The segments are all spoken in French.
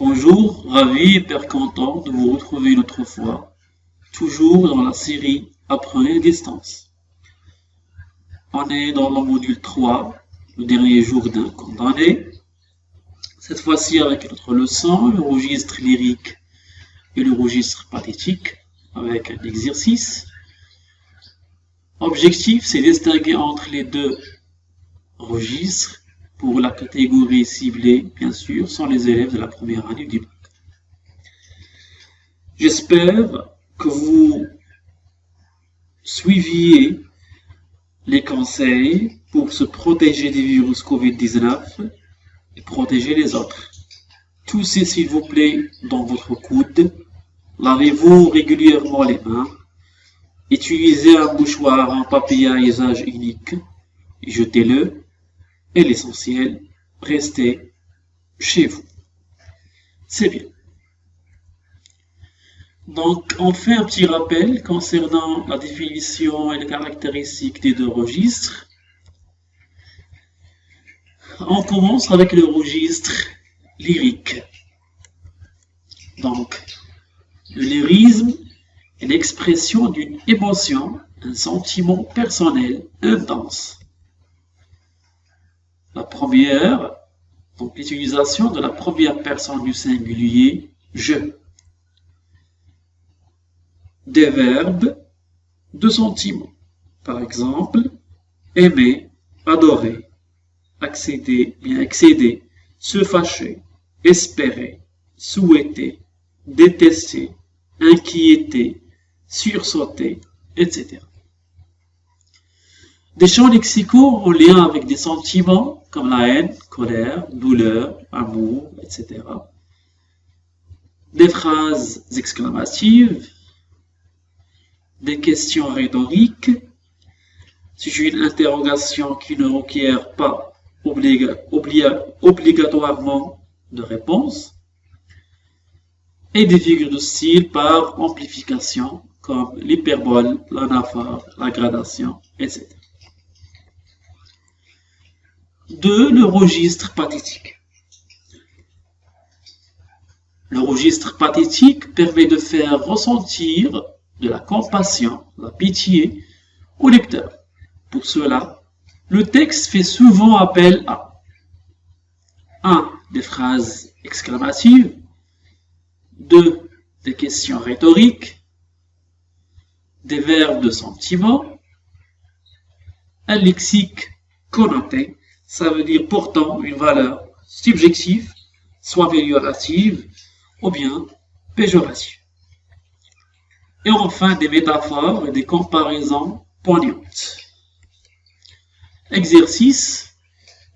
Bonjour, ravi et hyper content de vous retrouver une autre fois, toujours dans la série Apprenez à distance. On est dans le module 3, le dernier jour d'un condamné. Cette fois-ci avec notre leçon, le registre lyrique et le registre pathétique, avec un exercice. Objectif, c'est distinguer entre les deux registres pour la catégorie ciblée, bien sûr, sont les élèves de la première année du bac. J'espère que vous suiviez les conseils pour se protéger du virus Covid-19 et protéger les autres. Toussez s'il vous plaît dans votre coude, lavez-vous régulièrement les mains, utilisez un mouchoir en papier à usage unique et jetez-le. Et l'essentiel, restez chez vous. C'est bien. Donc, on fait un petit rappel concernant la définition et les caractéristiques des deux registres. On commence avec le registre lyrique. Donc, le lyrisme est l'expression d'une émotion, un sentiment personnel intense. La première, donc l'utilisation de la première personne du singulier « je ». Des verbes de sentiments. Par exemple, aimer, adorer, accéder, bien excéder, se fâcher, espérer, souhaiter, détester, inquiéter, sursauter, etc. Des champs lexicaux en lien avec des sentiments comme la haine, colère, douleur, amour, etc. Des phrases exclamatives, des questions rhétoriques, c'est une interrogation qui ne requiert pas obligatoirement de réponse, et des figures de style par amplification comme l'hyperbole, l'anaphore, la gradation, etc. 2. Le registre pathétique. Le registre pathétique permet de faire ressentir de la compassion, de la pitié au lecteur. Pour cela, le texte fait souvent appel à 1. Des phrases exclamatives, 2. Des questions rhétoriques, des verbes de sentiment, un lexique connoté, ça veut dire portant une valeur subjective, soit améliorative ou bien péjorative. Et enfin, des métaphores et des comparaisons poignantes. Exercice,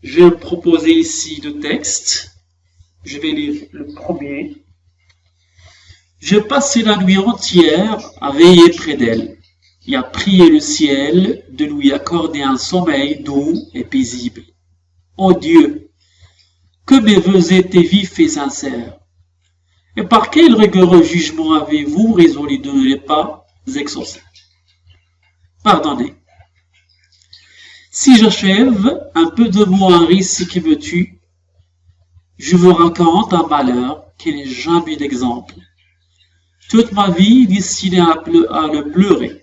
je vais proposer ici deux textes. Je vais lire le premier. Je passais la nuit entière à veiller près d'elle et à prier le ciel de lui accorder un sommeil doux et paisible. Ô Dieu, que mes vœux étaient vifs et sincères. Et par quel rigoureux jugement avez-vous résolu de ne les pas exaucer? Pardonnez. Si j'achève un peu de mots un récit qui me tue, je vous raconte un malheur qui n'est jamais d'exemple. Toute ma vie destinée à le pleurer.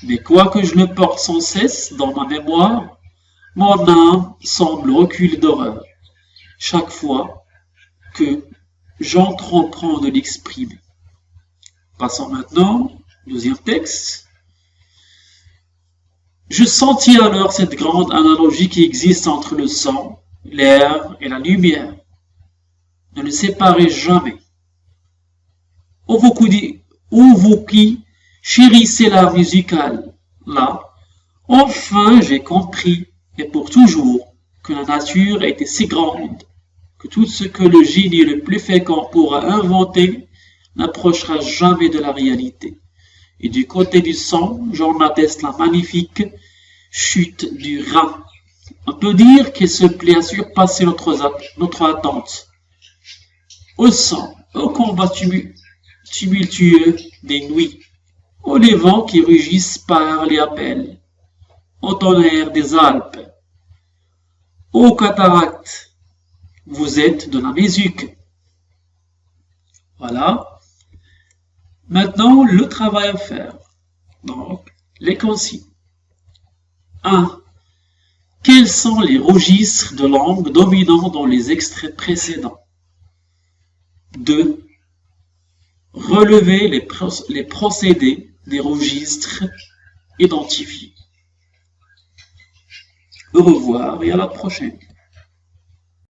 Mais quoique je le porte sans cesse dans ma mémoire, mon âme semble reculer d'horreur, chaque fois que j'entreprends de l'exprimer. Passons maintenant au deuxième texte. Je sentis alors cette grande analogie qui existe entre le sang, l'air et la lumière. Ne le séparez jamais. Ô vous qui chérissez l'art musical, là, enfin j'ai compris, et pour toujours, que la nature était si grande, que tout ce que le génie le plus fécond pourra inventer n'approchera jamais de la réalité. Et du côté du sang, j'en atteste la magnifique chute du Rhin. On peut dire qu'il se plaît à surpasser notre attente. Au sang, au combat tumultueux des nuits, aux les vents qui rugissent par les appels, au tonnerre des Alpes, aux cataractes, vous êtes de la musique. Voilà. Maintenant, le travail à faire. Donc, les consignes. 1. Quels sont les registres de langue dominants dans les extraits précédents? 2. Relevez les procédés des registres identifiés. Au revoir et à la prochaine.